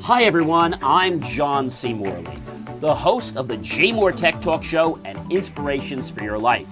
Hi everyone, I'm John C. Morley, the host of the JMOR Tech Talk Show and Inspirations for Your Life.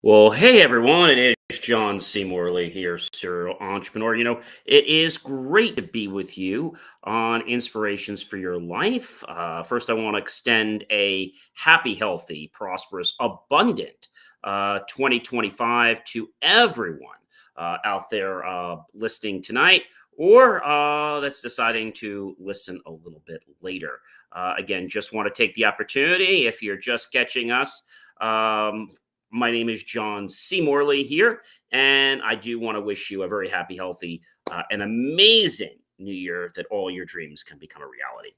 Well, hey everyone, it is John C. Morley here, serial entrepreneur. It is great to be with you on Inspirations for Your Life. First, I want to extend a happy, healthy, prosperous, abundant 2025 to everyone out there listening tonight or that's deciding to listen a little bit later. Again, just want to take the opportunity, if you're just catching us, my name is John C. Morley here, and I do want to wish you a very happy, healthy, and amazing new year that all your dreams can become a reality.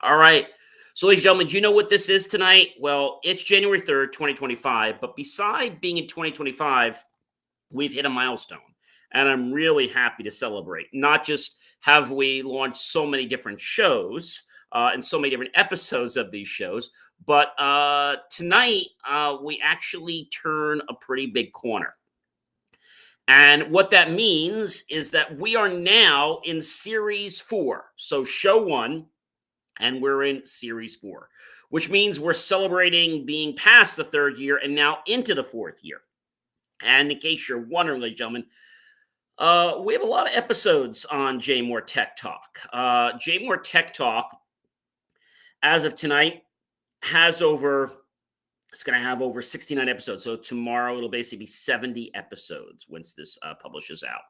All right. So, ladies and gentlemen, do you know what this is tonight? Well, it's January 3rd, 2025. But beside being in 2025, we've hit a milestone, and I'm really happy to celebrate. Not just have we launched so many different shows and so many different episodes of these shows, but tonight we actually turn a pretty big corner. And what that means is that we are now in Series 4. So show 1, and we're in Series 4, which means we're celebrating being past the 3rd year and now into the 4th year. And in case you're wondering, ladies and gentlemen, we have a lot of episodes on JMOR Tech Talk. JMOR Tech Talk, as of tonight, it's going to have over 69 episodes. So tomorrow it'll basically be 70 episodes once this publishes out.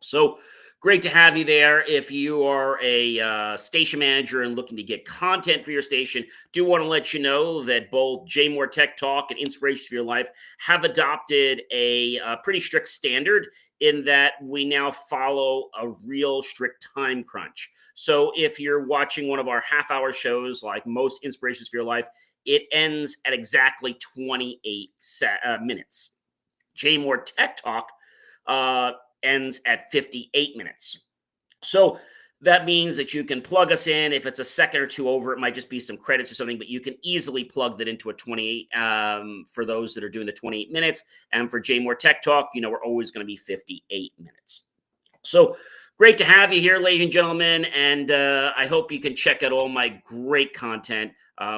So great to have you there. If you are a station manager and looking to get content for your station, do want to let you know that both JMOR Tech Talk and Inspirations for Your Life have adopted a pretty strict standard in that we now follow a real strict time crunch. So if you're watching one of our half-hour shows like most Inspirations for Your Life, it ends at exactly 28 minutes. JMOR Tech Talk ends at 58 minutes. So that means that you can plug us in. If it's a second or two over, it might just be some credits or something, but you can easily plug that into a 28 for those that are doing the 28 minutes. And for JMOR Tech Talk, we're always going to be 58 minutes. So great to have you here, ladies and gentlemen. And I hope you can check out all my great content,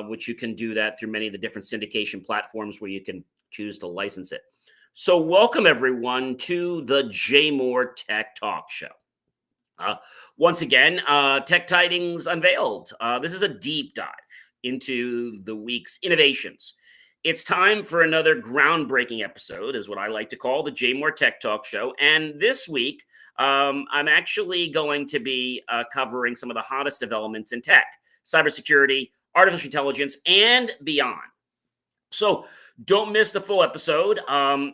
which you can do that through many of the different syndication platforms where you can choose to license it. So welcome, everyone, to the JMOR Tech Talk Show. Once again, Tech Tidings Unveiled. This is a deep dive into the week's innovations. It's time for another groundbreaking episode, is what I like to call the JMOR Tech Talk Show. And this week, I'm actually going to be covering some of the hottest developments in tech, cybersecurity, artificial intelligence, and beyond. So don't miss the full episode.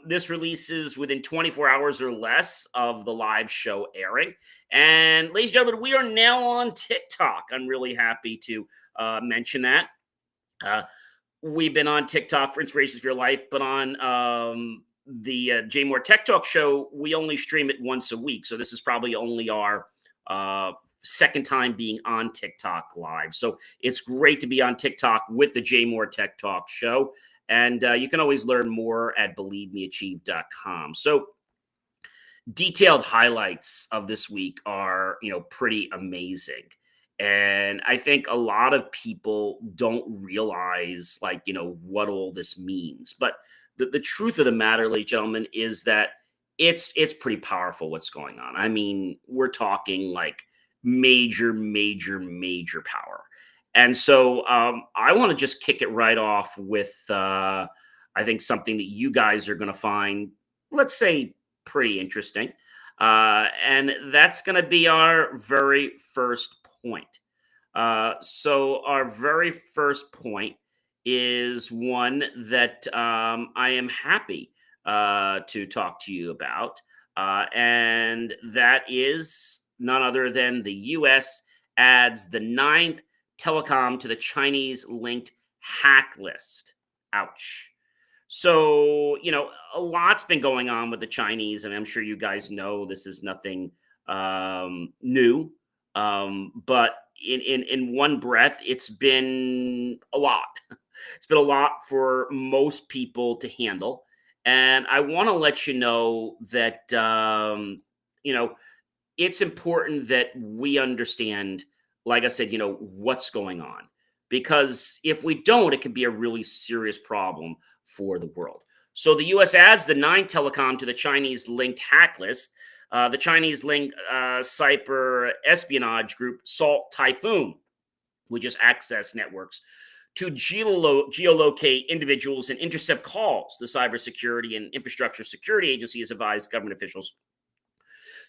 This releases within 24 hours or less of the live show airing. And ladies and gentlemen, we are now on TikTok. I'm really happy to mention that. We've been on TikTok for Inspirations for Your Life, but on the JMOR Tech Talk Show, we only stream it once a week. So this is probably only our second time being on TikTok live. So it's great to be on TikTok with the JMOR Tech Talk Show. And you can always learn more at believemeachieve.com. So detailed highlights of this week are, pretty amazing. And I think a lot of people don't realize, what all this means. But the truth of the matter, ladies and gentlemen, is that it's pretty powerful what's going on. I mean, we're talking like major power. And so I want to just kick it right off with, I think, something that you guys are going to find, let's say, pretty interesting. And that's going to be our very first point. So our very first point is one that I am happy to talk to you about. And that is none other than the U.S. adds the ninth telecom to the Chinese linked hack list. Ouch. So, a lot's been going on with the Chinese, and I'm sure you guys know this is nothing new. But in one breath, it's been a lot. It's been a lot for most people to handle. And I want to let you know that, it's important that we understand, like I said, what's going on. Because if we don't, it could be a really serious problem for the world. So the U.S. adds the ninth telecom to the Chinese linked hack list. The Chinese linked cyber espionage group Salt Typhoon, which is access networks to geolocate individuals and intercept calls. The Cybersecurity and Infrastructure Security Agency has advised government officials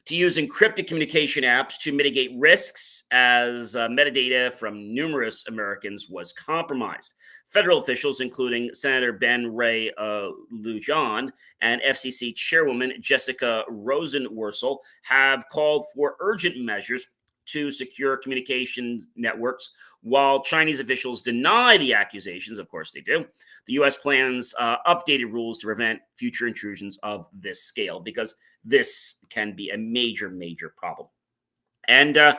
to use encrypted communication apps to mitigate risks as metadata from numerous Americans was compromised. Federal officials, including Senator Ben Ray Lujan and FCC Chairwoman Jessica Rosenworcel, have called for urgent measures to secure communication networks, while Chinese officials deny the accusations. Of course they do. The U.S. plans updated rules to prevent future intrusions of this scale, because this can be a major, major problem. And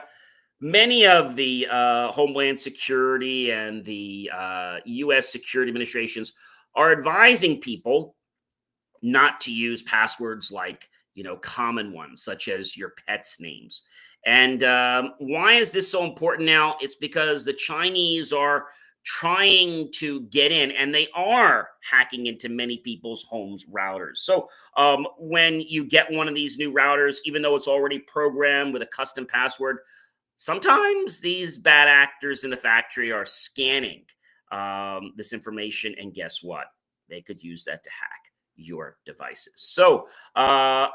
many of the Homeland Security and the U.S. security administrations are advising people not to use passwords like, common ones, such as your pets' names. And why is this so important now? It's because the Chinese are trying to get in, and they are hacking into many people's homes' routers. So when you get one of these new routers, even though it's already programmed with a custom password, sometimes these bad actors in the factory are scanning this information, and guess what? They could use that to hack your devices. So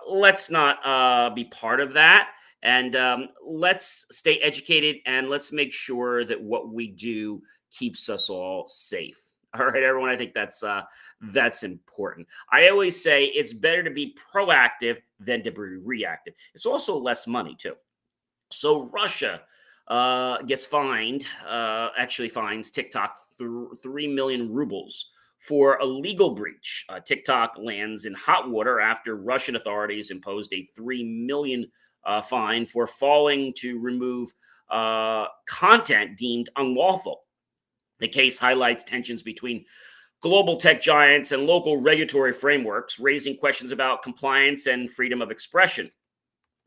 let's not be part of that. And let's stay educated, and let's make sure that what we do keeps us all safe. All right, everyone. I think that's important. I always say it's better to be proactive than to be reactive. It's also less money too. So Russia gets fined, actually fines TikTok 3 million rubles for a legal breach. TikTok lands in hot water after Russian authorities imposed a 3 million fine for failing to remove content deemed unlawful. The case highlights tensions between global tech giants and local regulatory frameworks, raising questions about compliance and freedom of expression.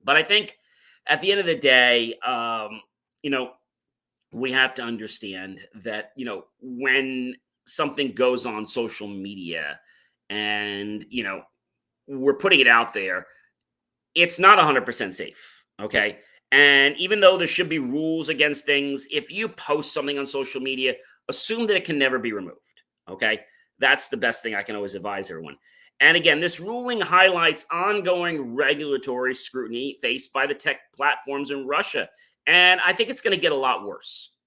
But I think at the end of the day, we have to understand that, when something goes on social media and, we're putting it out there, it's not 100% safe. Okay. And even though there should be rules against things, if you post something on social media, assume that it can never be removed. Okay. That's the best thing I can always advise everyone. And again, this ruling highlights ongoing regulatory scrutiny faced by the tech platforms in Russia. And I think it's going to get a lot worse.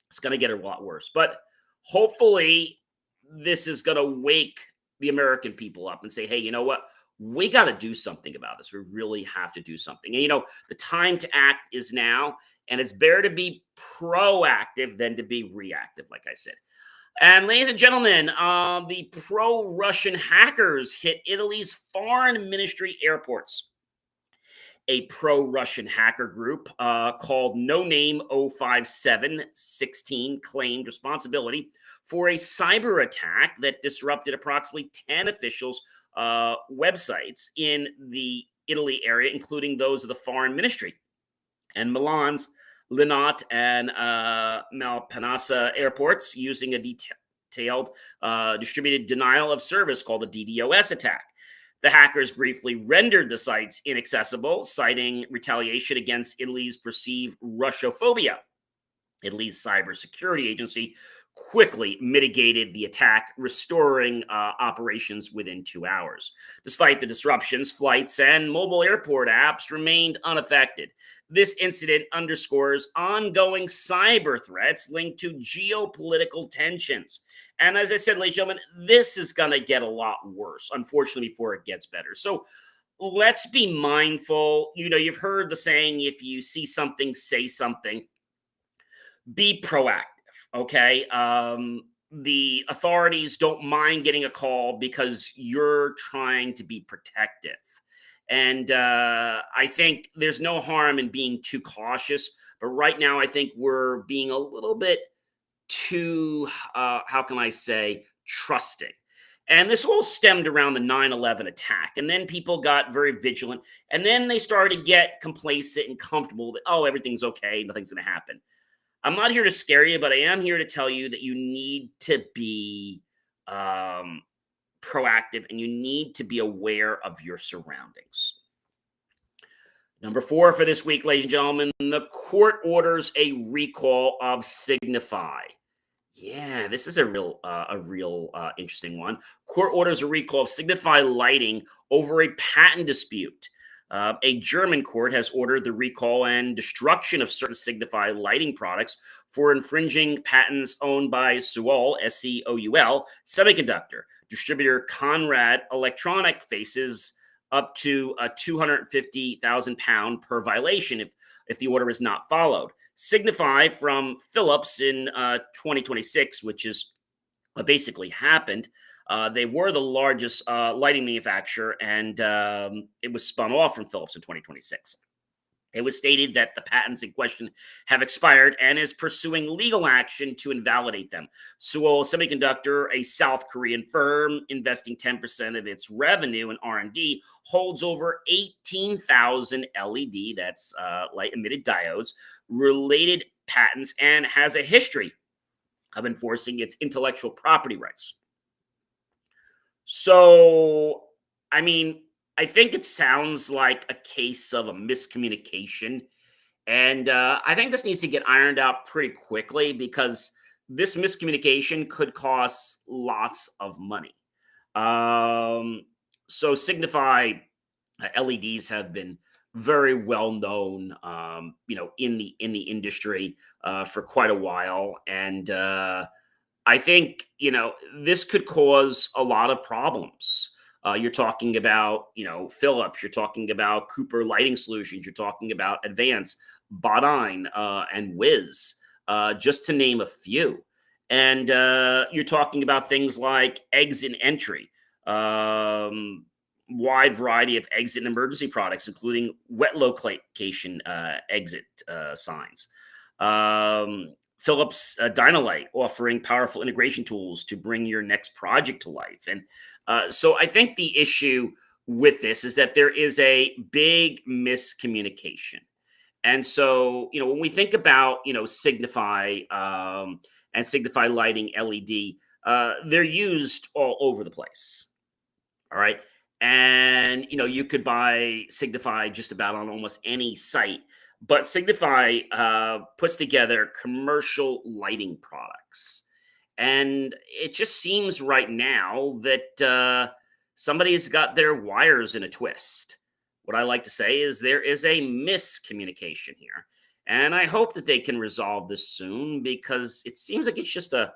It's going to get a lot worse. But hopefully, this is going to wake the American people up and say, hey, you know what? We got to do something about this. We really have to do something. And, the time to act is now. And it's better to be proactive than to be reactive, like I said. And ladies and gentlemen, the pro-Russian hackers hit Italy's foreign ministry airports. A pro-Russian hacker group called No Name 05716 claimed responsibility for a cyber attack that disrupted approximately 10 officials' websites in the Italy area, including those of the foreign ministry and Milan's Linate and Malpensa airports, using a detailed distributed denial of service called the DDoS attack. The hackers briefly rendered the sites inaccessible, citing retaliation against Italy's perceived Russophobia. Italy's cybersecurity agency quickly mitigated the attack, restoring operations within 2 hours. Despite the disruptions, flights and mobile airport apps remained unaffected. This incident underscores ongoing cyber threats linked to geopolitical tensions. And as I said, ladies and gentlemen, this is going to get a lot worse, unfortunately, before it gets better. So let's be mindful. You've heard the saying, if you see something, say something. Be proactive. Okay. The authorities don't mind getting a call because you're trying to be protective. And I think there's no harm in being too cautious. But right now, I think we're being a little bit too, how can I say, trusting. And this all stemmed around the 9/11 attack. And then people got very vigilant. And then they started to get complacent and comfortable that, oh, everything's okay. Nothing's going to happen. I'm not here to scare you, but I am here to tell you that you need to be proactive and you need to be aware of your surroundings. Number 4 for this week, ladies and gentlemen, the court orders a recall of Signify. Yeah, this is a real interesting one. Court orders a recall of Signify Lighting over a patent dispute. A German court has ordered the recall and destruction of certain Signify lighting products for infringing patents owned by Seoul, S-E-O-U-L, Semiconductor. Distributor Conrad Electronic faces up to a £250,000 per violation if the order is not followed. Signify from Philips in 2026, which is basically happened. They were the largest lighting manufacturer, and it was spun off from Philips in 2026. It was stated that the patents in question have expired and is pursuing legal action to invalidate them. Seoul Semiconductor, a South Korean firm investing 10% of its revenue in R&D, holds over 18,000 LED, that's light-emitted diodes, related patents, and has a history of enforcing its intellectual property rights. So, I mean, I think it sounds like a case of a miscommunication. And I think this needs to get ironed out pretty quickly because this miscommunication could cost lots of money. So Signify LEDs have been very well known, in the industry for quite a while. And I think, this could cause a lot of problems. You're talking about, Philips, you're talking about Cooper Lighting Solutions, you're talking about Advance, Bodine, and Wiz, just to name a few. And you're talking about things like exit and entry, wide variety of exit and emergency products, including wet location exit signs. Philips Dynalight offering powerful integration tools to bring your next project to life. And so I think the issue with this is that there is a big miscommunication. And so, when we think about, Signify and Signify Lighting LED, they're used all over the place. All right. And, you could buy Signify just about on almost any site. But Signify puts together commercial lighting products. And it just seems right now that somebody's got their wires in a twist. What I like to say is there is a miscommunication here. And I hope that they can resolve this soon because it seems like it's just a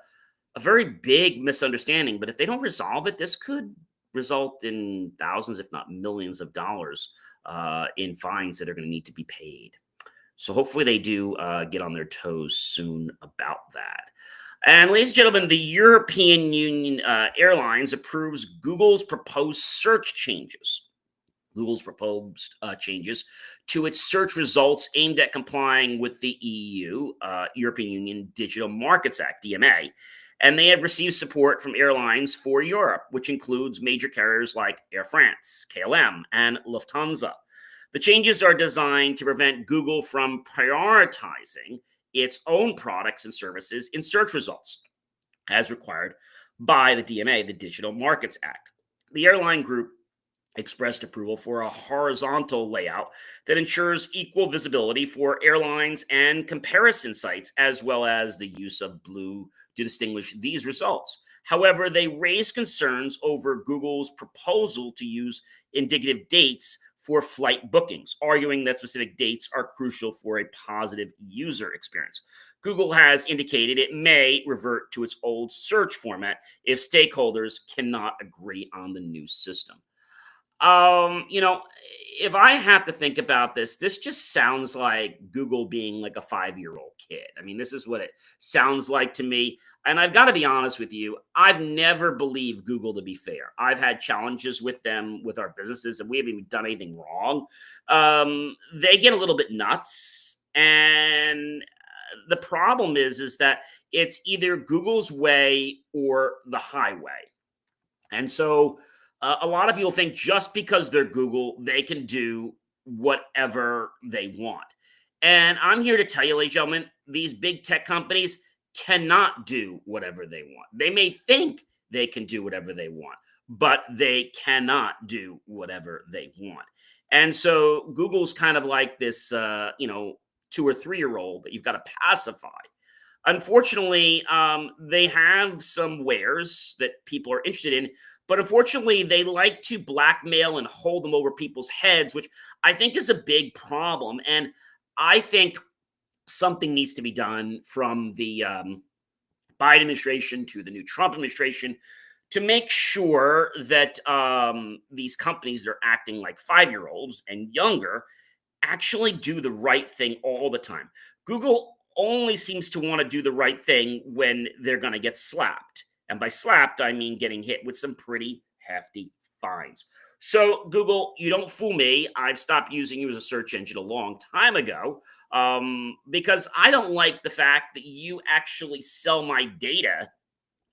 very big misunderstanding. But if they don't resolve it, this could result in thousands, if not millions of dollars in fines that are going to need to be paid. So hopefully they do get on their toes soon about that. And ladies and gentlemen, the European Union Airlines approves Google's proposed search changes. Google's proposed changes to its search results aimed at complying with the EU, European Union Digital Markets Act, DMA. And they have received support from airlines for Europe, which includes major carriers like Air France, KLM, and Lufthansa. The changes are designed to prevent Google from prioritizing its own products and services in search results, as required by the DMA, the Digital Markets Act. The airline group expressed approval for a horizontal layout that ensures equal visibility for airlines and comparison sites, as well as the use of blue to distinguish these results. However, they raise concerns over Google's proposal to use indicative dates for flight bookings, arguing that specific dates are crucial for a positive user experience. Google has indicated it may revert to its old search format if stakeholders cannot agree on the new system. You know, if I have to think about this, this just sounds like Google being like a 5-year-old kid. I mean, this is what it sounds like to me. And I've got to be honest with you, I've never believed Google to be fair. I've had challenges with them with our businesses, and we haven't even done anything wrong. They get a little bit nuts, and the problem is that it's either Google's way or the highway. And so a lot of people think just because they're Google, they can do whatever they want. And I'm here to tell you, ladies and gentlemen, these big tech companies cannot do whatever they want. They may think they can do whatever they want, but they cannot do whatever they want. And so Google's kind of like this, 2 or 3 year old that you've got to pacify. Unfortunately, they have some wares that people are interested in, but unfortunately, they like to blackmail and hold them over people's heads, which I think is a big problem. And I think something needs to be done from the Biden administration to the new Trump administration to make sure that these companies that are acting like 5-year-olds and younger actually do the right thing all the time. Google only seems to want to do the right thing when they're going to get slapped. And by slapped, I mean getting hit with some pretty hefty fines. So, Google, you don't fool me. I've stopped using you as a search engine a long time ago because I don't like the fact that you actually sell my data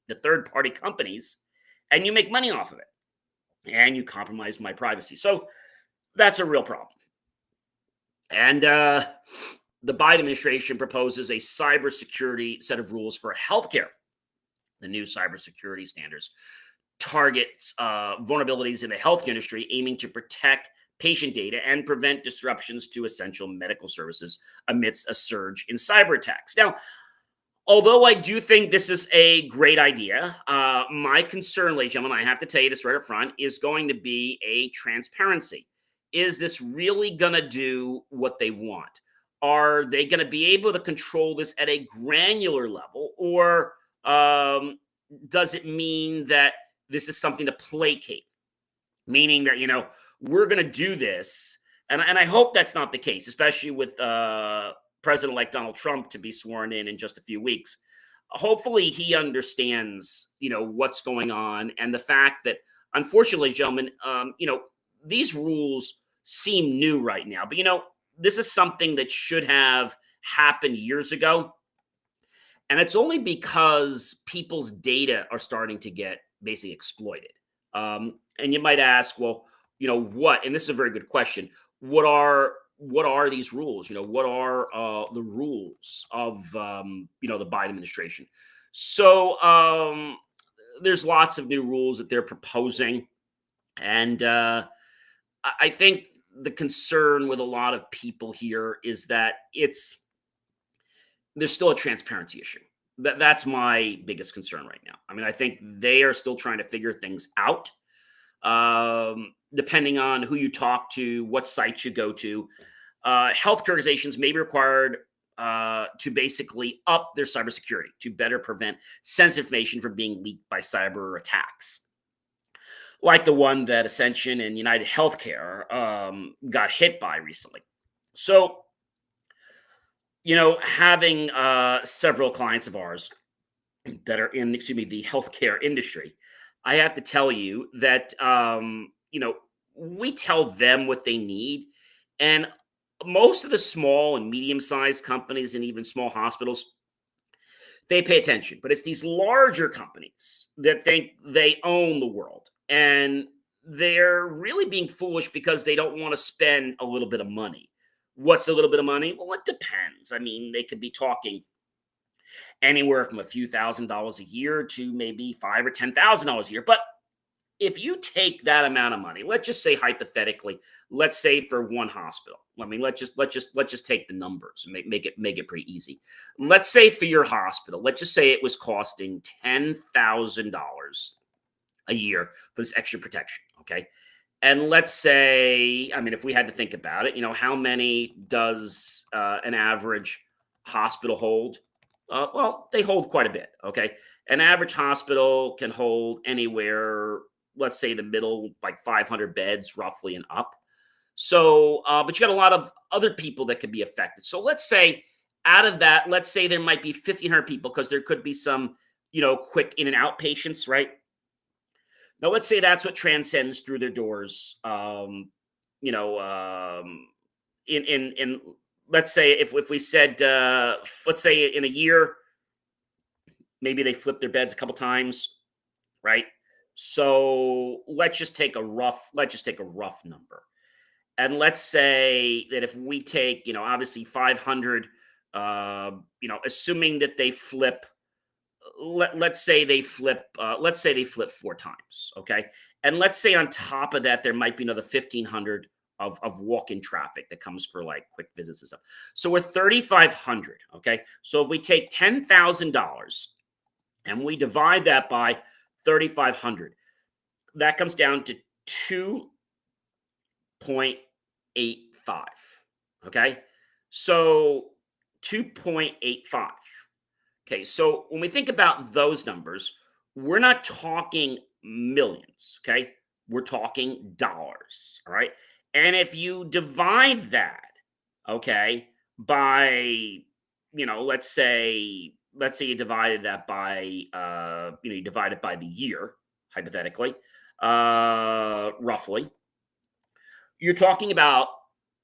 to third-party companies and you make money off of it and you compromise my privacy. So, that's a real problem. And the Biden administration proposes a cybersecurity set of rules for healthcare. The new cybersecurity standards targets vulnerabilities in the healthcare industry, aiming to protect patient data and prevent disruptions to essential medical services amidst a surge in cyber attacks. Now, although I do think this is a great idea, my concern, ladies and gentlemen, I have to tell you this right up front, is going to be a transparency. Is this really going to do what they want? Are they going to be able to control this at a granular level, or does it mean that this is something to placate? Meaning that, we're going to do this. And I hope that's not the case, especially with President-elect Donald Trump to be sworn in just a few weeks. Hopefully he understands, what's going on, and the fact that, unfortunately, gentlemen, these rules seem new right now. But, this is something that should have happened years ago. And it's only because people's data are starting to get basically exploited. And you might ask, well, what? And this is a very good question. What are these rules? What are the rules of the Biden administration? So there's lots of new rules that they're proposing, and I think the concern with a lot of people here is that there's still a transparency issue. That's my biggest concern right now. I mean, I think they are still trying to figure things out. Depending on who you talk to, what sites you go to, healthcare organizations may be required to basically up their cybersecurity to better prevent sensitive information from being leaked by cyber attacks, like the one that Ascension and United Healthcare got hit by recently. So, having several clients of ours that are in, the healthcare industry, I have to tell you that, we tell them what they need. And most of the small and medium-sized companies and even small hospitals, they pay attention. But it's these larger companies that think they own the world. And they're really being foolish because they don't want to spend a little bit of money. What's a little bit of money? Well, it depends. I mean, they could be talking anywhere from a few $1,000s a year to maybe $5,000 or $10,000 a year. But if you take that amount of money, let's just say hypothetically, let's say for one hospital. I mean, let's just take the numbers and make it pretty easy. Let's say for your hospital, let's just say it was costing $10,000 a year for this extra protection. Okay. And let's say, I mean, if we had to think about it, how many does an average hospital hold? Well, they hold quite a bit. Okay. An average hospital can hold anywhere, let's say the middle, like 500 beds roughly and up. So, but you got a lot of other people that could be affected. So let's say out of that, let's say there might be 1,500 people because there could be some, quick in and out patients, right? Now, let's say that's what transcends through their doors. You know, in let's say if we said let's say in a year, maybe they flip their beds a couple times, right? So let's just take a rough number, and let's say that if we take obviously 500, assuming that they flip let's say they flip four times, okay? And let's say on top of that there might be another 1,500 of walk-in traffic that comes for like quick visits and stuff. So we're 3,500, okay? So if we take $10,000 and we divide that by 3,500, that comes down to 2.85, okay? So 2.85. Okay, so when we think about those numbers, we're not talking millions, okay? We're talking dollars, all right? And if you divide that, okay, by, let's say you divided that by, you divide it by the year, hypothetically, roughly, you're talking about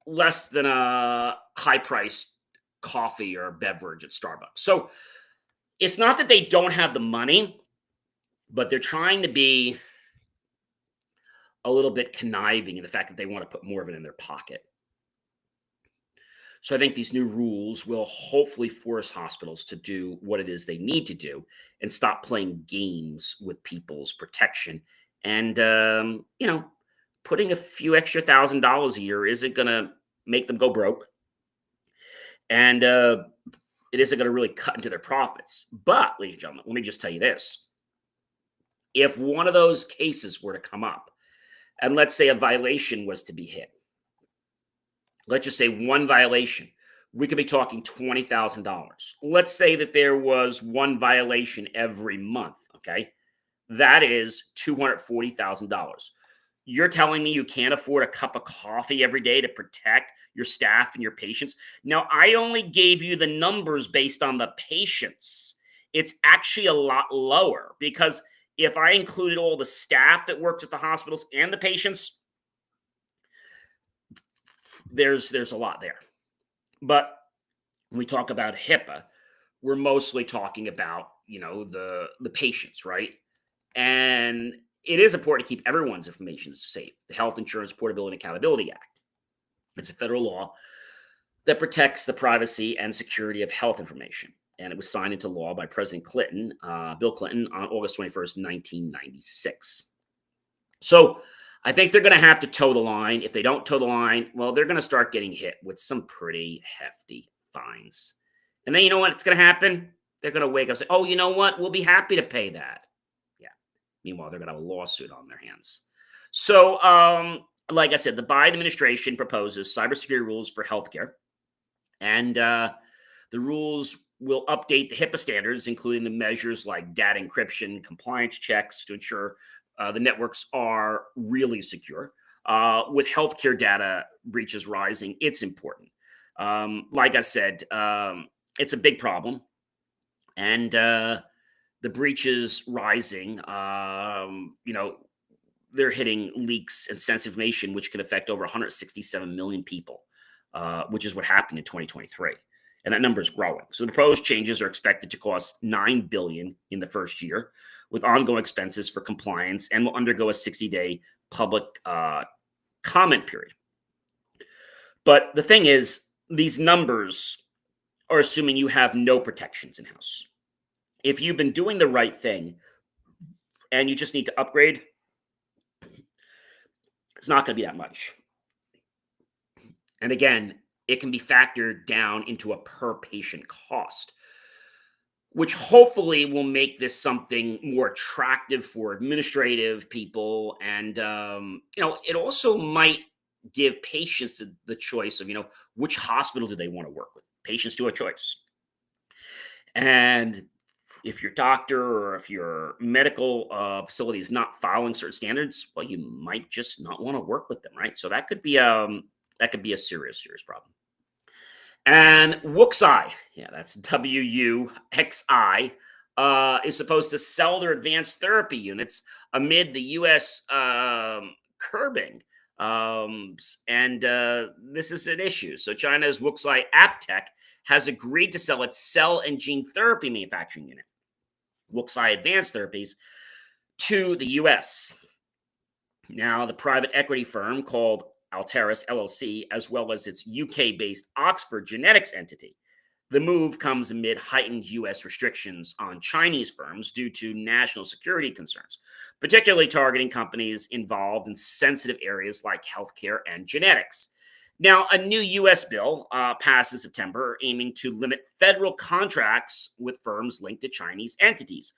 less than a high-priced coffee or beverage at Starbucks. So it's not that they don't have the money, but they're trying to be a little bit conniving in the fact that they want to put more of it in their pocket. So I think these new rules will hopefully force hospitals to do what it is they need to do and stop playing games with people's protection. And, putting a few extra $1,000 a year isn't going to make them go broke. And it isn't going to really cut into their profits. But, ladies and gentlemen, let me just tell you this. If one of those cases were to come up, and let's say a violation was to be hit, let's just say one violation, we could be talking $20,000. Let's say that there was one violation every month, okay? That is $240,000. You're telling me you can't afford a cup of coffee every day to protect your staff and your patients? Now, I only gave you the numbers based on the patients. It's actually a lot lower because if I included all the staff that works at the hospitals and the patients, there's a lot there. But when we talk about HIPAA, we're mostly talking about, the patients, right? And it is important to keep everyone's information safe. The Health Insurance Portability and Accountability Act. It's a federal law that protects the privacy and security of health information. And it was signed into law by President Clinton, Bill Clinton, on August 21st, 1996. So I think they're going to have to toe the line. If they don't toe the line, well, they're going to start getting hit with some pretty hefty fines. And then you know what's going to happen? They're going to wake up and say, oh, you know what? We'll be happy to pay that. Meanwhile, they're going to have a lawsuit on their hands. So, like I said, the Biden administration proposes cybersecurity rules for healthcare. And the rules will update the HIPAA standards, including the measures like data encryption, compliance checks to ensure the networks are really secure. With healthcare data breaches rising, it's important. Like I said, it's a big problem. And the breaches rising, they're hitting leaks and sensitive information, which can affect over 167 million people, which is what happened in 2023. And that number is growing. So the proposed changes are expected to cost $9 billion in the first year, with ongoing expenses for compliance, and will undergo a 60-day public comment period. But the thing is, these numbers are assuming you have no protections in-house. If you've been doing the right thing and you just need to upgrade, It's not going to be that much. And again, it can be factored down into a per patient cost, which hopefully will make this something more attractive for administrative people. And, it also might give patients the choice of, which hospital do they want to work with? Patients do a choice. And if your doctor or if your medical facility is not following certain standards, well, you might just not want to work with them, right? So that could be a serious problem. And WuXi, yeah, that's WUXI, is supposed to sell their advanced therapy units amid the U.S. Curbing. And this is an issue. So China's WuXi AppTech has agreed to sell its cell and gene therapy manufacturing unit, WuXi Advanced Therapies, to the U.S. Now, the private equity firm called Alteris LLC, as well as its UK-based Oxford Genetics entity. The move comes amid heightened U.S. restrictions on Chinese firms due to national security concerns, particularly targeting companies involved in sensitive areas like healthcare and genetics. Now, a new U.S. bill passed in September aiming to limit federal contracts with firms linked to Chinese entities,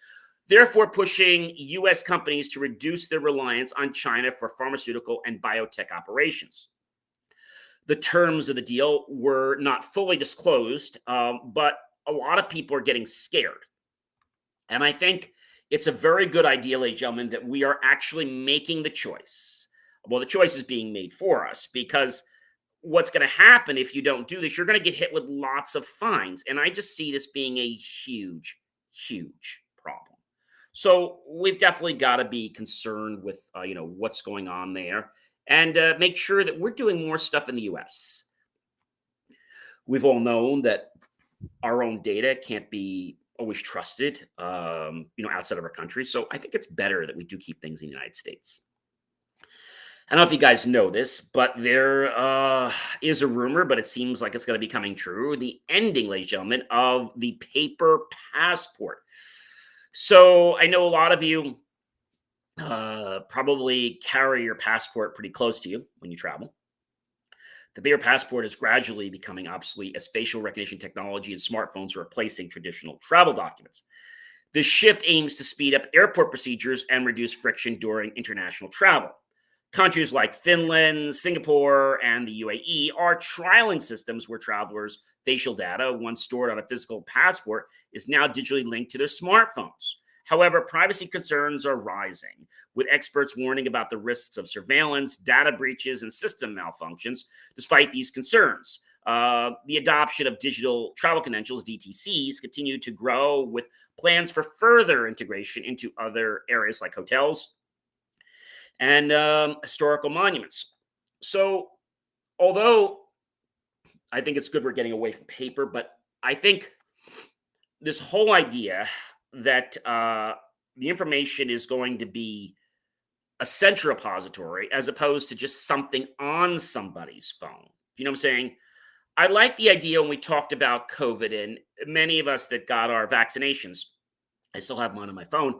therefore pushing U.S. companies to reduce their reliance on China for pharmaceutical and biotech operations. The terms of the deal were not fully disclosed, but a lot of people are getting scared. And I think it's a very good idea, ladies and gentlemen, that we are actually making the choice. Well, the choice is being made for us, because what's going to happen if you don't do this, you're going to get hit with lots of fines. And I just see this being a huge, huge problem. So we've definitely got to be concerned with, what's going on there, and make sure that we're doing more stuff in the U.S. We've all known that our own data can't be always trusted, outside of our country. So I think it's better that we do keep things in the United States. I don't know if you guys know this, but there is a rumor, but it seems like it's going to be coming true. The ending, ladies and gentlemen, of the paper passport. So I know a lot of you probably carry your passport pretty close to you when you travel. The paper passport is gradually becoming obsolete as facial recognition technology and smartphones are replacing traditional travel documents. This shift aims to speed up airport procedures and reduce friction during international travel. Countries like Finland, Singapore, and the UAE are trialing systems where travelers' facial data, once stored on a physical passport, is now digitally linked to their smartphones. However, privacy concerns are rising, with experts warning about the risks of surveillance, data breaches, and system malfunctions. Despite these concerns, the adoption of digital travel credentials, DTCs, continue to grow, with plans for further integration into other areas like hotels and historical monuments. So, although I think it's good we're getting away from paper, but I think this whole idea that the information is going to be a central repository as opposed to just something on somebody's phone. You know what I'm saying? I like the idea when we talked about COVID, and many of us that got our vaccinations, I still have mine on my phone,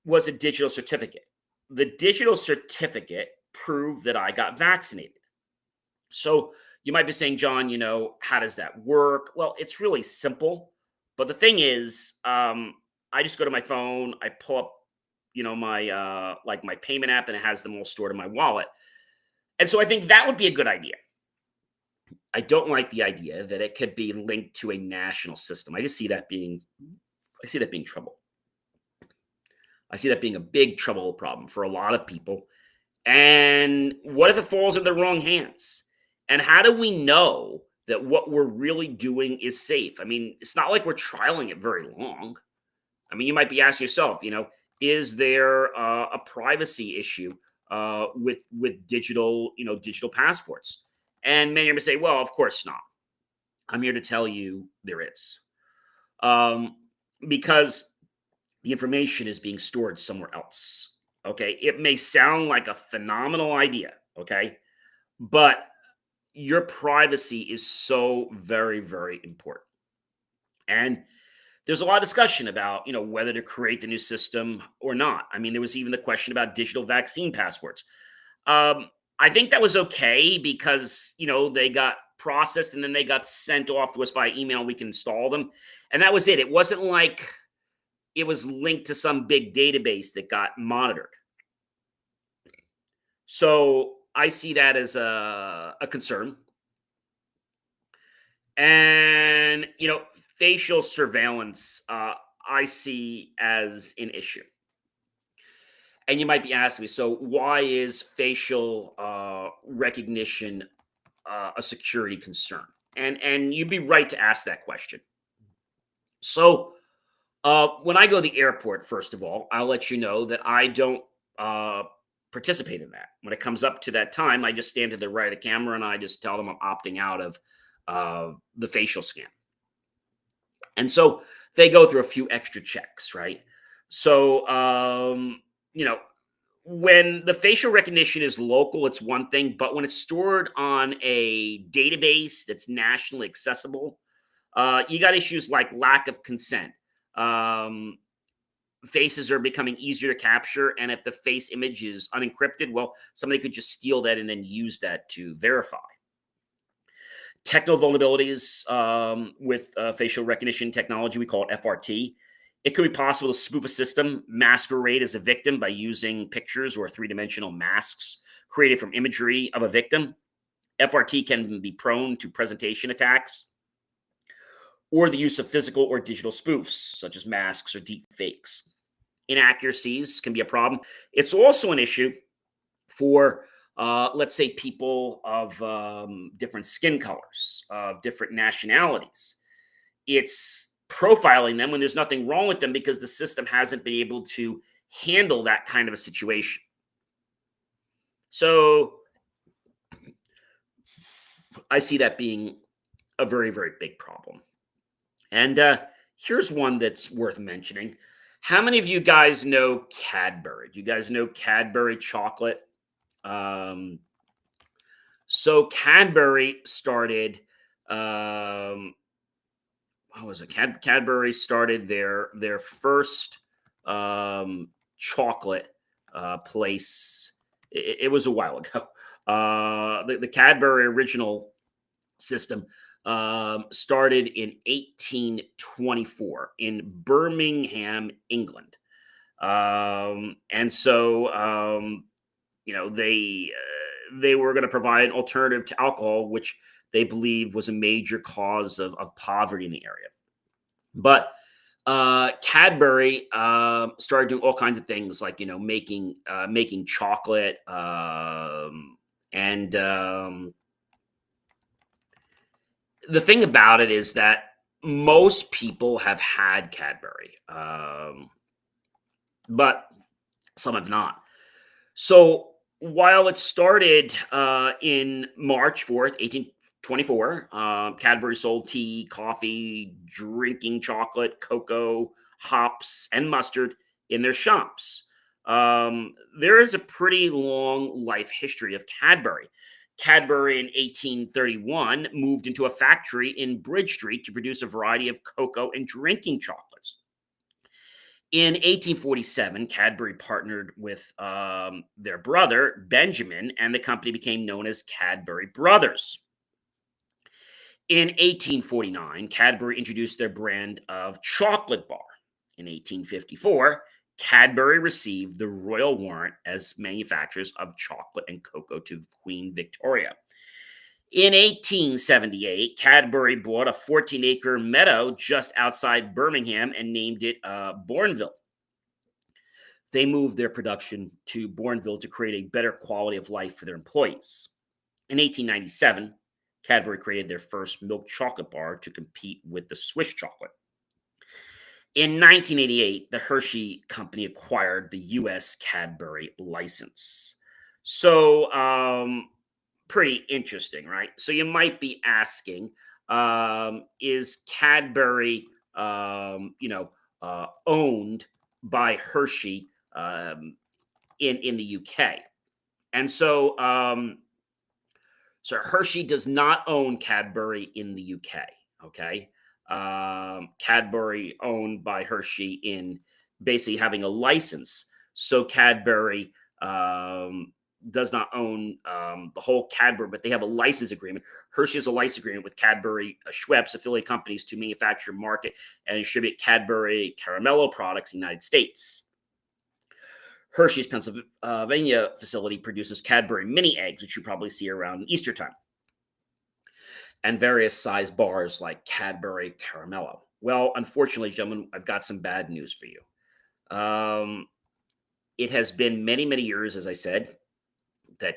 was a digital certificate. The digital certificate proved that I got vaccinated. So you might be saying, John, how does that work? Well, it's really simple. But the thing is, I just go to my phone, I pull up, my my payment app, and it has them all stored in my wallet. And so I think that would be a good idea. I don't like the idea that it could be linked to a national system. I see that being trouble. I see that being a big trouble problem for a lot of people. And what if it falls in the wrong hands? And how do we know that what we're really doing is safe? I mean, it's not like we're trialing it very long. I mean, you might be asking yourself, is there a privacy issue with digital passports? And many are going to say, well, of course not. I'm here to tell you there is, because the information is being stored somewhere else. Okay, it may sound like a phenomenal idea. Okay, but your privacy is so very, very important. And there's a lot of discussion about, whether to create the new system or not. I mean, there was even the question about digital vaccine passports. I think that was okay because, they got processed and then they got sent off to us via email. We can install them. And that was it. It wasn't like it was linked to some big database that got monitored. So I see that as a concern. And, facial surveillance, I see as an issue. And you might be asking me, so why is facial recognition a security concern? And you'd be right to ask that question. So when I go to the airport, first of all, I'll let you know that I don't participate in that. When it comes up to that time, I just stand to the right of the camera and I just tell them I'm opting out of the facial scan. And so they go through a few extra checks, right? So, when the facial recognition is local, it's one thing, but when it's stored on a database that's nationally accessible, you got issues like lack of consent. Um, Faces are becoming easier to capture, and if the face image is unencrypted, well, somebody could just steal that and then use that to verify. Technical vulnerabilities with facial recognition technology, we call it FRT. It could be possible to spoof a system, masquerade as a victim by using pictures or three-dimensional masks created from imagery of a victim. FRT can be prone to presentation attacks or the use of physical or digital spoofs, such as masks or deep fakes. Inaccuracies can be a problem. It's also an issue for, let's say, people of different skin colors, of different nationalities. It's profiling them when there's nothing wrong with them because the system hasn't been able to handle that kind of a situation. So I see that being a very, very big problem. And here's one that's worth mentioning. How many of you guys know Cadbury? Do you guys know Cadbury chocolate? So Cadbury started, what was it? Cadbury started their first chocolate place. It was a while ago. The Cadbury original system started in 1824 in Birmingham, England. And so, they were going to provide an alternative to alcohol, which they believe was a major cause of poverty in the area. But Cadbury started doing all kinds of things like, making chocolate and the thing about it is that most people have had Cadbury, but some have not. So while it started in March 4th, 1824, Cadbury sold tea, coffee, drinking chocolate, cocoa, hops, and mustard in their shops. There is a pretty long life history of Cadbury. Cadbury in 1831 moved into a factory in Bridge Street to produce a variety of cocoa and drinking chocolates. In 1847, Cadbury partnered with their brother, Benjamin, and the company became known as Cadbury Brothers. In 1849, Cadbury introduced their brand of chocolate bar. In 1854, Cadbury received the royal warrant as manufacturers of chocolate and cocoa to Queen Victoria. In 1878, Cadbury bought a 14-acre meadow just outside Birmingham and named it Bourneville. They moved their production to Bourneville to create a better quality of life for their employees. In 1897, Cadbury created their first milk chocolate bar to compete with the Swiss chocolate. In 1988, the Hershey Company acquired the U.S. Cadbury license. So, pretty interesting, right? So you might be asking, is Cadbury, owned by Hershey in the UK? And so, so Hershey does not own Cadbury in the UK. Okay. Cadbury owned by Hershey in basically having a license. So Cadbury does not own the whole Cadbury, but they have a license agreement. Hershey has a license agreement with Cadbury Schweppes affiliate companies to manufacture, market, and distribute Cadbury Caramello products in the United States. Hershey's Pennsylvania facility produces Cadbury mini eggs, which you probably see around Easter time, and various size bars like Cadbury Caramello. Well, unfortunately, gentlemen, I've got some bad news for you. It has been many, many years, as I said, that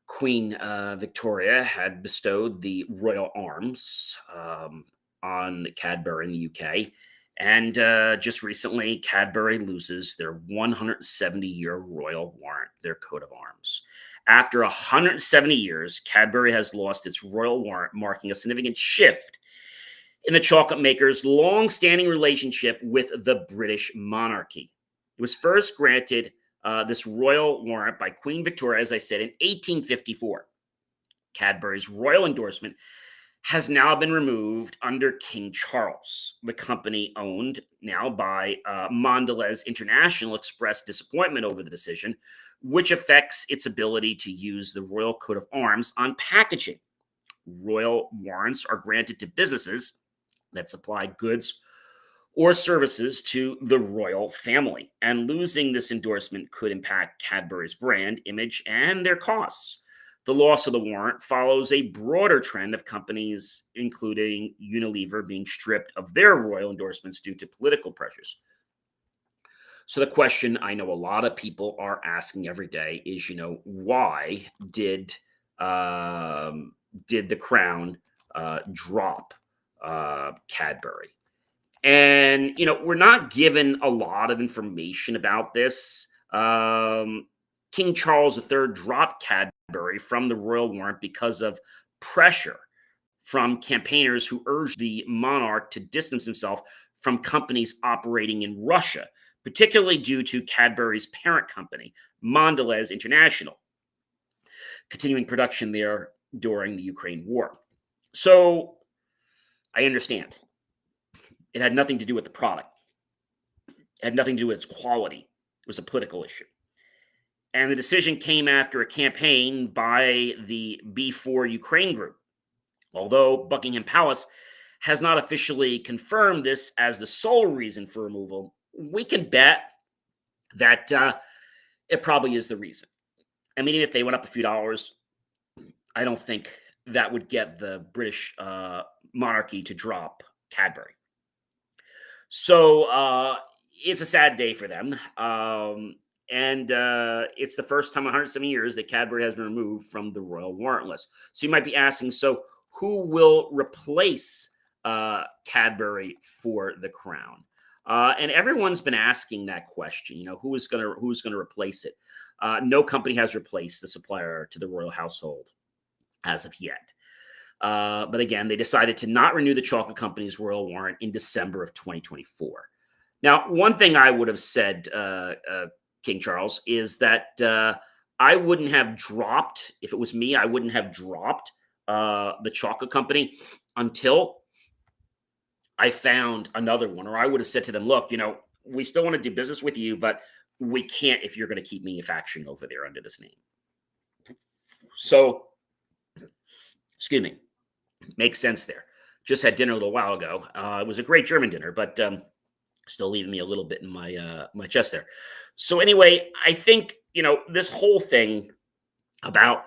Queen Victoria had bestowed the royal arms on Cadbury in the UK. And just recently, Cadbury loses their 170-year royal warrant, their coat of arms. After 170 years, Cadbury has lost its royal warrant, marking a significant shift in the chocolate maker's long-standing relationship with the British monarchy. It was first granted this royal warrant by Queen Victoria, as I said, in 1854. Cadbury's royal endorsement has now been removed under King Charles. The company, owned now by Mondelez International, expressed disappointment over the decision, which affects its ability to use the royal coat of arms on packaging. Royal warrants are granted to businesses that supply goods or services to the royal family, and losing this endorsement could impact Cadbury's brand image and their costs. The loss of the warrant follows a broader trend of companies, including Unilever, being stripped of their royal endorsements due to political pressures. So the question I know a lot of people are asking every day is, why did the Crown drop Cadbury? And, we're not given a lot of information about this. King Charles III dropped Cadbury from the royal warrant because of pressure from campaigners who urged the monarch to distance himself from companies operating in Russia, particularly due to Cadbury's parent company, Mondelez International, continuing production there during the Ukraine war. So I understand. It had nothing to do with the product. It had nothing to do with its quality. It was a political issue. And the decision came after a campaign by the B4 Ukraine group. Although Buckingham Palace has not officially confirmed this as the sole reason for removal, we can bet that it probably is the reason. I mean, even if they went up a few dollars, I don't think that would get the British monarchy to drop Cadbury. So it's a sad day for them. And it's the first time in 170 years that Cadbury has been removed from the royal warrant list. So you might be asking, so who will replace Cadbury for the Crown? And everyone's been asking that question. Who's going to replace it? No company has replaced the supplier to the royal household as of yet. But again, they decided to not renew the chocolate company's royal warrant in December of 2024. Now, one thing I would have said, King Charles, is that I wouldn't have dropped, if it was me, I wouldn't have dropped the chocolate company until I found another one. Or I would have said to them, look, we still want to do business with you, but we can't if you're going to keep manufacturing over there under this name. So, excuse me, makes sense there. Just had dinner a little while ago. It was a great German dinner, but still leaving me a little bit in my chest there. So anyway, I think, this whole thing about,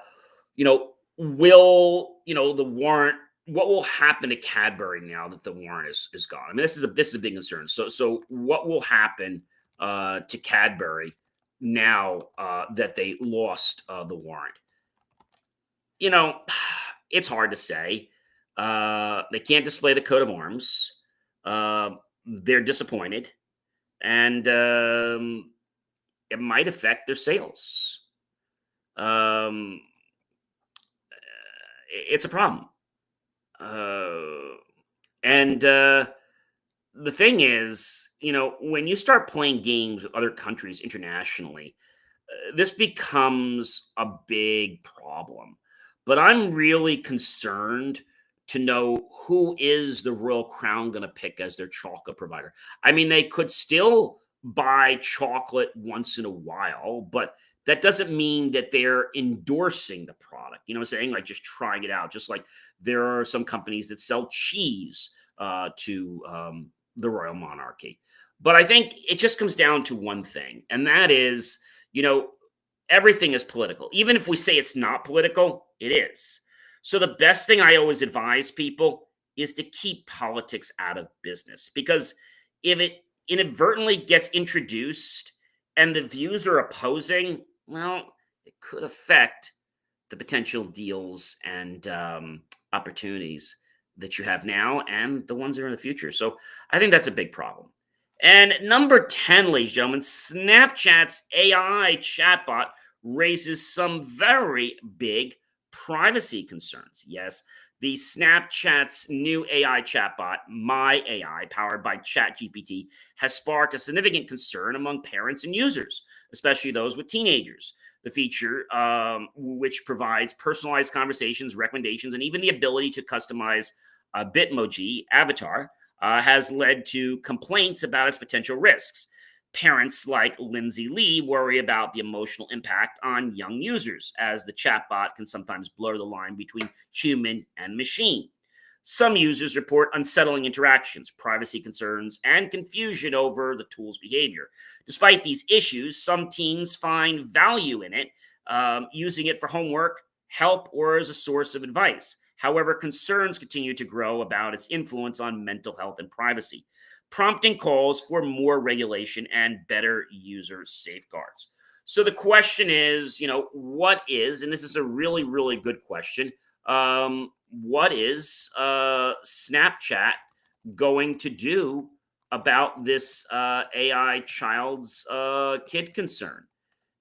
will, the warrant, what will happen to Cadbury now that the warrant is gone? I mean, this is a big concern. So what will happen to Cadbury now that they lost the warrant? It's hard to say. They can't display the coat of arms. They're disappointed, and it might affect their sales. It's a problem. And the thing is, when you start playing games with other countries internationally, this becomes a big problem. But I'm really concerned to know who is the Royal Crown going to pick as their chocolate provider. I mean, they could still buy chocolate once in a while, but that doesn't mean that they're endorsing the product. You know what I'm saying? Like just trying it out. Just like there are some companies that sell cheese to the royal monarchy. But I think it just comes down to one thing, and that is, everything is political. Even if we say it's not political, it is. So the best thing I always advise people is to keep politics out of business, because if it inadvertently gets introduced and the views are opposing, well, it could affect the potential deals and opportunities that you have now and the ones that are in the future. So I think that's a big problem. And number 10, ladies and gentlemen, Snapchat's AI chatbot raises some very big privacy concerns. Yes, the Snapchat's new AI chatbot, My AI, powered by ChatGPT, has sparked a significant concern among parents and users, especially those with teenagers. The feature, which provides personalized conversations, recommendations, and even the ability to customize a Bitmoji avatar, has led to complaints about its potential risks. Parents like Lindsay Lee worry about the emotional impact on young users, as the chatbot can sometimes blur the line between human and machine. Some users report unsettling interactions, privacy concerns, and confusion over the tool's behavior. Despite these issues, some teens find value in it, using it for homework, help, or as a source of advice. However, concerns continue to grow about its influence on mental health and privacy, prompting calls for more regulation and better user safeguards. So the question is, what is, and this is a really, really good question, what is Snapchat going to do about this AI child's kid concern?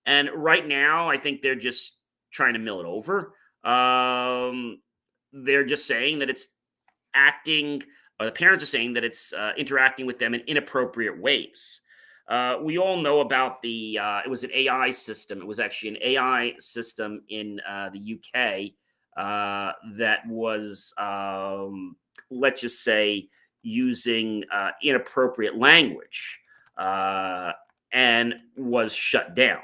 And right now, I think they're just trying to mill it over. They're just saying that it's acting, or the parents are saying that it's interacting with them in inappropriate ways. We all know about it was an AI system. It was actually an AI system in the UK that was, let's just say, using inappropriate language and was shut down.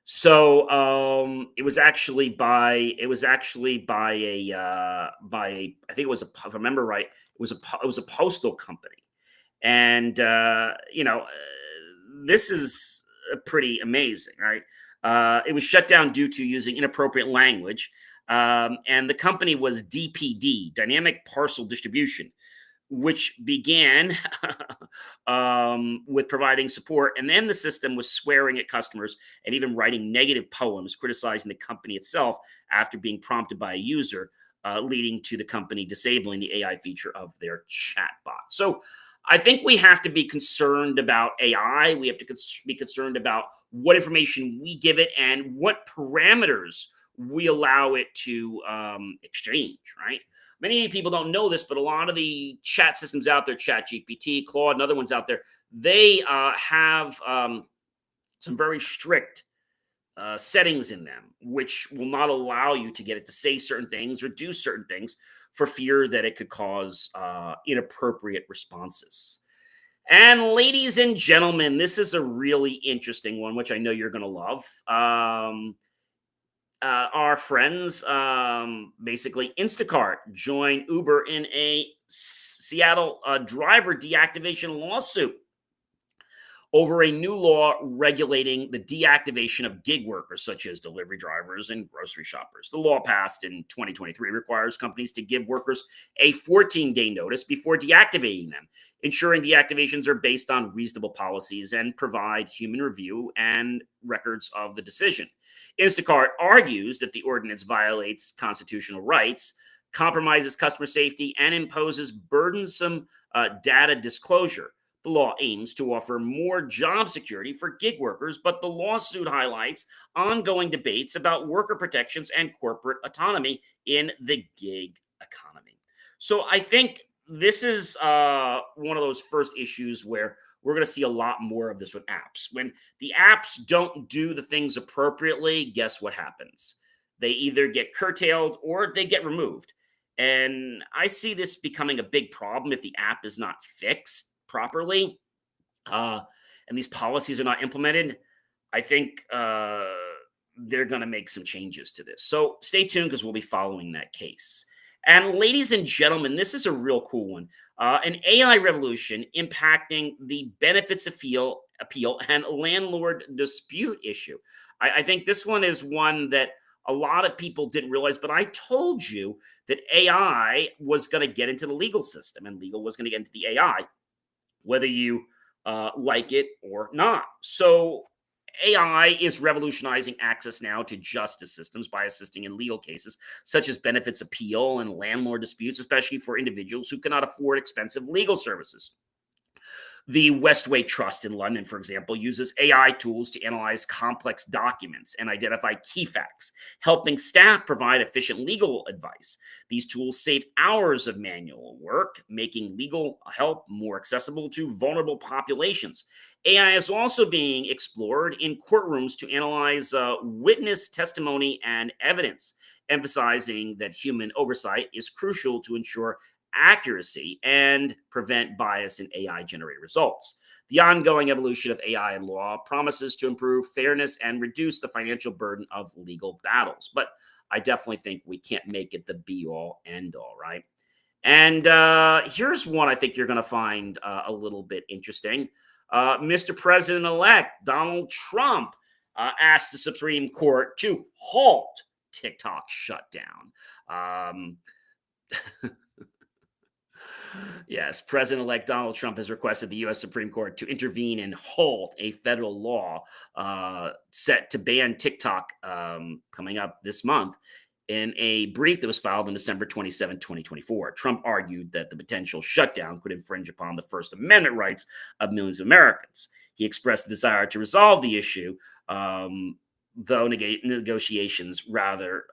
So it was actually by a I think it was if I remember right, it was a postal company, and this is pretty amazing, right? It was shut down due to using inappropriate language, and the company was DPD, Dynamic Parcel Distribution, which began with providing support. And then the system was swearing at customers and even writing negative poems criticizing the company itself after being prompted by a user, leading to the company disabling the AI feature of their chatbot. So I think we have to be concerned about AI. We have to be concerned about what information we give it and what parameters we allow it to exchange, right? Many people don't know this, but a lot of the chat systems out there, ChatGPT, Claude, and other ones out there, they have some very strict settings in them, which will not allow you to get it to say certain things or do certain things for fear that it could cause inappropriate responses. And ladies and gentlemen, this is a really interesting one, which I know you're going to love. Our friends, basically Instacart, joined Uber in a Seattle driver deactivation lawsuit over a new law regulating the deactivation of gig workers, such as delivery drivers and grocery shoppers. The law passed in 2023 requires companies to give workers a 14-day notice before deactivating them, ensuring deactivations are based on reasonable policies and provide human review and records of the decision. Instacart argues that the ordinance violates constitutional rights, compromises customer safety, and imposes burdensome data disclosure. The law aims to offer more job security for gig workers, but the lawsuit highlights ongoing debates about worker protections and corporate autonomy in the gig economy. So I think this is one of those first issues where we're going to see a lot more of this with apps. When the apps don't do the things appropriately, guess what happens? They either get curtailed or they get removed. And I see this becoming a big problem if the app is not fixed properly and these policies are not implemented. I think they're going to make some changes to this. So stay tuned because we'll be following that case. And ladies and gentlemen, this is a real cool one. An AI revolution impacting the benefits appeal and landlord dispute issue. I think this one is one that a lot of people didn't realize, but I told you that AI was going to get into the legal system and legal was going to get into the AI, whether you like it or not. So AI is revolutionizing access now to justice systems by assisting in legal cases such as benefits appeal and landlord disputes, especially for individuals who cannot afford expensive legal services. The Westway Trust in London, for example, uses AI tools to analyze complex documents and identify key facts, helping staff provide efficient legal advice. These tools save hours of manual work, making legal help more accessible to vulnerable populations. AI is also being explored in courtrooms to analyze witness testimony and evidence, emphasizing that human oversight is crucial to ensure accuracy and prevent bias in AI generated results. The ongoing evolution of AI and law promises to improve fairness and reduce the financial burden of legal battles. But I definitely think we can't make it the be all end all, right? And here's one I think you're going to find a little bit interesting. Mr. President elect Donald Trump asked the Supreme Court to halt TikTok shutdown. Yes, President-elect Donald Trump has requested the U.S. Supreme Court to intervene and halt a federal law set to ban TikTok coming up this month. In a brief that was filed on December 27, 2024, Trump argued that the potential shutdown could infringe upon the First Amendment rights of millions of Americans. He expressed the desire to resolve the issue, though negotiations rather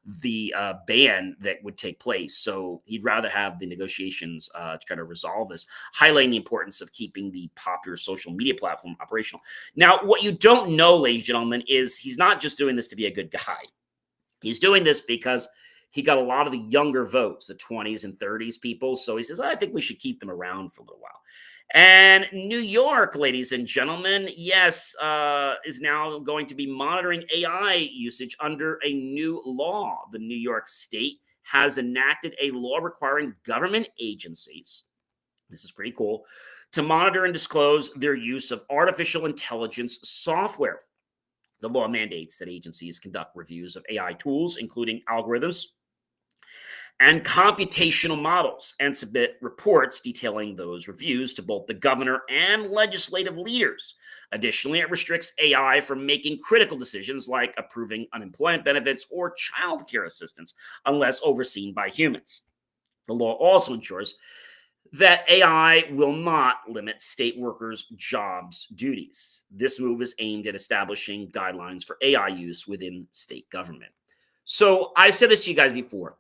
the ban that would take place. So he'd rather have the negotiations to kind of resolve this, highlighting the importance of keeping the popular social media platform operational. Now, what you don't know, ladies and gentlemen, is he's not just doing this to be a good guy. He's doing this because he got a lot of the younger votes, the 20s and 30s people. So he says, I think we should keep them around for a little while. And New York, ladies and gentlemen, yes, is now going to be monitoring AI usage under a new law. The New York State has enacted a law requiring government agencies, this is pretty cool, to monitor and disclose their use of artificial intelligence software. The law mandates that agencies conduct reviews of AI tools, including algorithms and computational models, and submit reports detailing those reviews to both the governor and legislative leaders. Additionally, it restricts AI from making critical decisions like approving unemployment benefits or child care assistance unless overseen by humans. The law also ensures that AI will not limit state workers' jobs duties. This move is aimed at establishing guidelines for AI use within state government. So I said this to you guys before.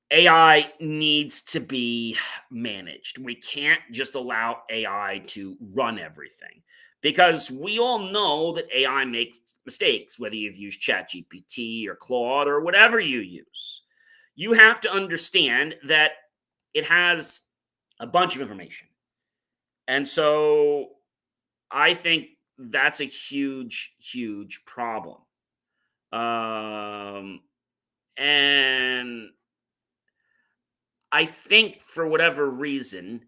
AI needs to be managed. We can't just allow AI to run everything because we all know that AI makes mistakes, whether you've used ChatGPT or Claude or whatever you use. You have to understand that it has a bunch of information. And so I think that's a huge, huge problem. And I think for whatever reason,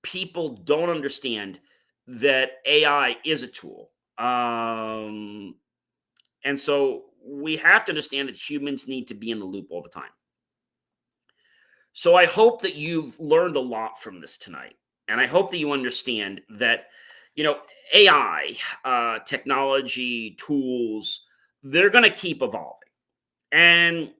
people don't understand that AI is a tool. And so we have to understand that humans need to be in the loop all the time. So I hope that you've learned a lot from this tonight. And I hope that you understand that, AI, technology, tools, they're going to keep evolving. And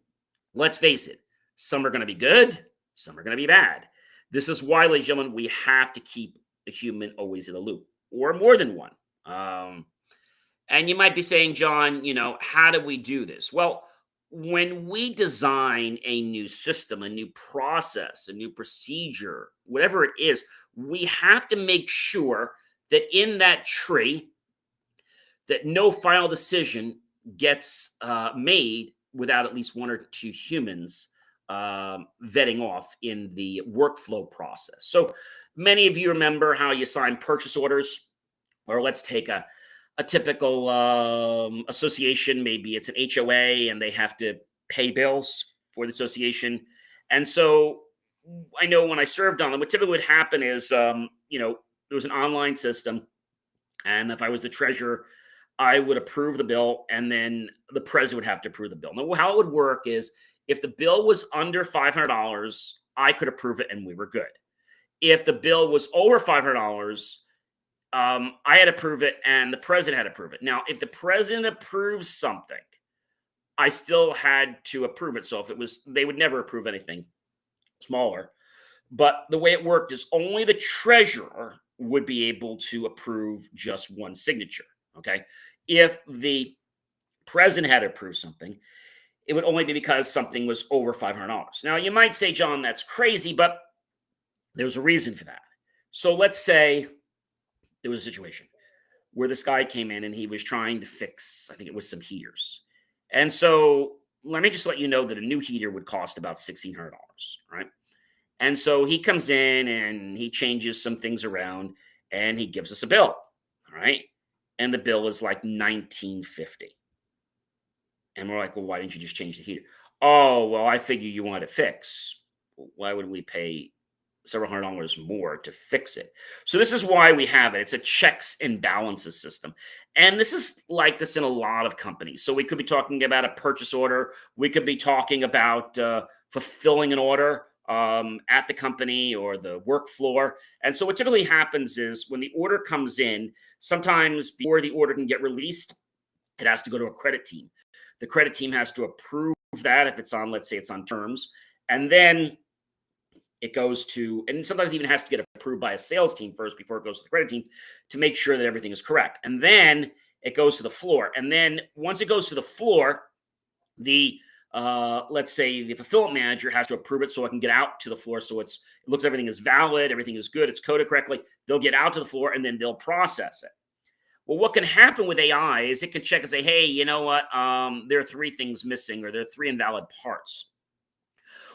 let's face it, some are going to be good, some are going to be bad. This is why, ladies and gentlemen, we have to keep a human always in the loop, or more than one. And you might be saying, John, how do we do this? Well, when we design a new system, a new process, a new procedure, whatever it is, we have to make sure that in that tree, that no final decision gets made without at least one or two humans vetting off in the workflow process. So many of you remember how you sign purchase orders Or let's take a typical association. Maybe it's an HOA and they have to pay bills for the association. And so I know when I served on them, what typically would happen is, there was an online system. And if I was the treasurer, I would approve the bill and then the president would have to approve the bill. Now, how it would work is if the bill was under $500, I could approve it and we were good. If the bill was over $500, I had to approve it and the president had to approve it. Now, if the president approves something, I still had to approve it. So if it was, they would never approve anything smaller. But the way it worked is only the treasurer would be able to approve just one signature. Okay. If the president had to approve something, it would only be because something was over $500. Now, you might say, John, that's crazy, but there's a reason for that. So let's say there was a situation where this guy came in and he was trying to fix, I think it was some heaters. And so let me just let you know that a new heater would cost about $1,600, right? And so he comes in and he changes some things around and he gives us a bill, all right? And the bill is like $1,950. And we're like, well, why didn't you just change the heater? Oh, well, I figure you want to fix. Why would we pay several $100 more to fix it? So this is why we have it. It's a checks and balances system. And this is like this in a lot of companies. So we could be talking about a purchase order. We could be talking about fulfilling an order at the company or the work floor. And so what typically happens is when the order comes in, sometimes before the order can get released, it has to go to a credit team. The credit team has to approve that if it's on, let's say it's on terms. And then it goes to, and sometimes even has to get approved by a sales team first before it goes to the credit team to make sure that everything is correct. And then it goes to the floor. And then once it goes to the floor, the let's say the fulfillment manager has to approve it so it can get out to the floor. So it looks everything is valid, everything is good, it's coded correctly. They'll get out to the floor and then they'll process it. Well, what can happen with AI is it can check and say, hey, you know what? There are 3 things missing or there are 3 invalid parts.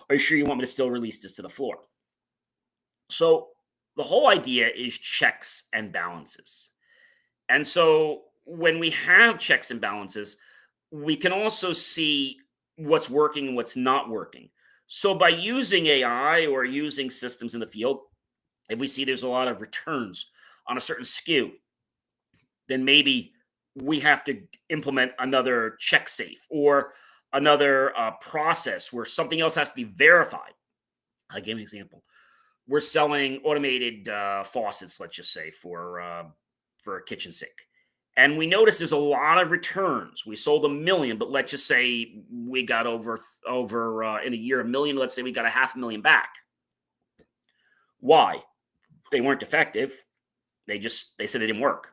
Are you sure you want me to still release this to the floor? So the whole idea is checks and balances. And so when we have checks and balances, we can also see what's working and what's not working. So by using AI or using systems in the field, if we see there's a lot of returns on a certain SKU, then maybe we have to implement another check safe or another process where something else has to be verified. I'll give you an example. We're selling automated faucets, let's just say, for a kitchen sink. And we notice there's a lot of returns. We sold 1 million, but let's just say we got over in a year, 1 million. Let's say we got 500,000 back. Why? They weren't effective. They said they didn't work.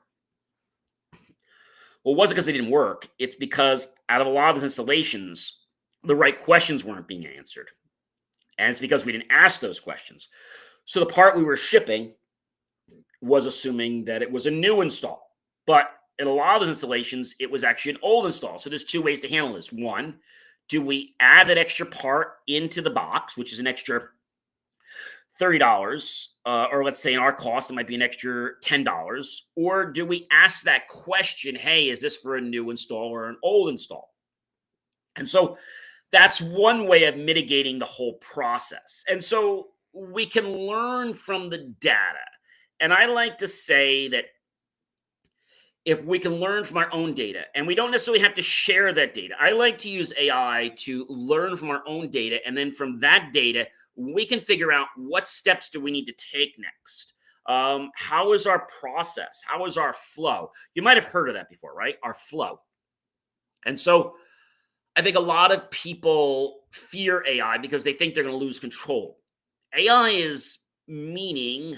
Well, it wasn't because they didn't work. It's because out of a lot of those installations, the right questions weren't being answered. And it's because we didn't ask those questions. So the part we were shipping was assuming that it was a new install. But in a lot of those installations, it was actually an old install. So there's 2 ways to handle this. One, do we add that extra part into the box, which is an extra $30, or let's say in our cost, it might be an extra $10, or do we ask that question, hey, is this for a new install or an old install? And so that's one way of mitigating the whole process. And so we can learn from the data. And I like to say that if we can learn from our own data, and we don't necessarily have to share that data. I like to use AI to learn from our own data, and then from that data, we can figure out what steps do we need to take next. How is our process? How is our flow? You might have heard of that before, right? Our flow. And so I think a lot of people fear AI because they think they're going to lose control. AI is meaning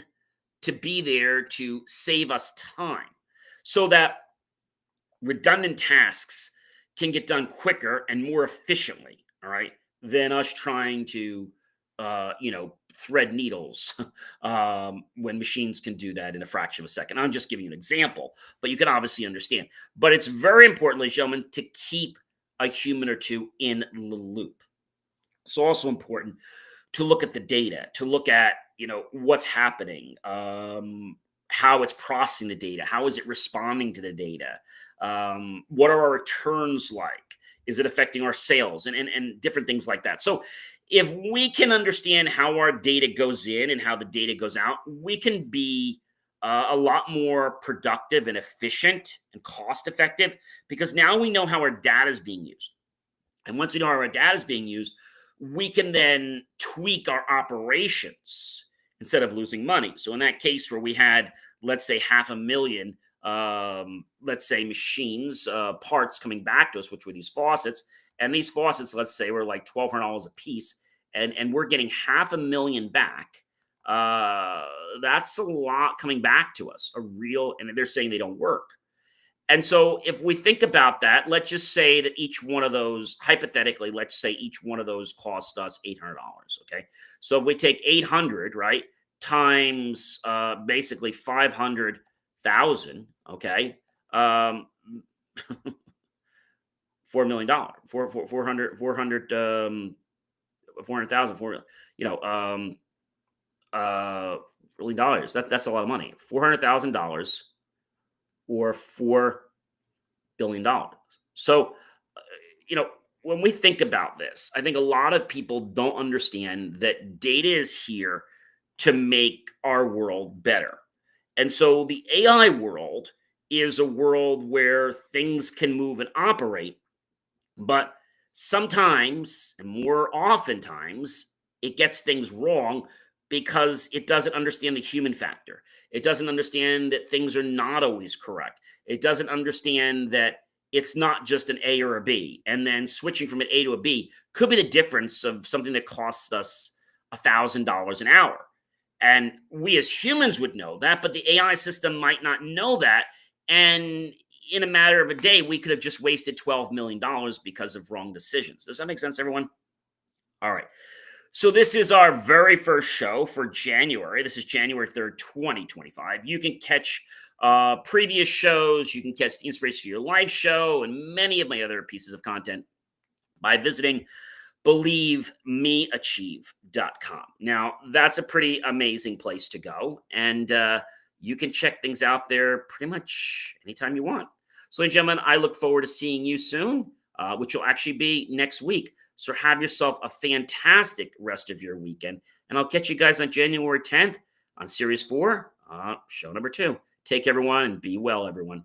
to be there to save us time so that redundant tasks can get done quicker and more efficiently, all right, than us trying to thread needles when machines can do that in a fraction of a second. I'm just giving you an example, but you can obviously understand. But it's very important, ladies and gentlemen, to keep a human or two in the loop. It's also important to look at the data, to look at, what's happening. how it's processing the data, how is it responding to the data, what are our returns like, is it affecting our sales, and different things like that. So if we can understand how our data goes in and how the data goes out, we can be a lot more productive and efficient and cost effective, because now we know how our data is being used. And once we know how our data is being used, we can then tweak our operations instead of losing money. So in that case where we had, let's say, 500,000, let's say, machines, parts coming back to us, which were these faucets, and these faucets, let's say, were like $1,200 a piece, and we're getting 500,000 back. That's a lot coming back to us, and they're saying they don't work. And so if we think about that, let's just say that each one of those, hypothetically, let's say each one of those cost us $800. Okay. So if we take 800, right, times basically 500,000, okay, $4 million, 400,000, really dollars. That's a lot of money. $400,000 or $4 billion. So, when we think about this, I think a lot of people don't understand that data is here to make our world better. And so the AI world is a world where things can move and operate, but sometimes, and more oftentimes, it gets things wrong because it doesn't understand the human factor. It doesn't understand that things are not always correct. It doesn't understand that it's not just an A or a B. And then switching from an A to a B could be the difference of something that costs us $1,000 an hour. And we as humans would know that, but the AI system might not know that. And in a matter of a day, we could have just wasted $12 million because of wrong decisions. Does that make sense, everyone? All right. So this is our very first show for January. This is January 3rd, 2025. You can catch previous shows. You can catch the Inspiration for Your Life show and many of my other pieces of content by visiting believemeachieve.com. Now, that's a pretty amazing place to go. And you can check things out there pretty much anytime you want. So, ladies and gentlemen, I look forward to seeing you soon, which will actually be next week. So have yourself a fantastic rest of your weekend. And I'll catch you guys on January 10th on Series 4, show number 2. Take care, everyone, and be well, everyone.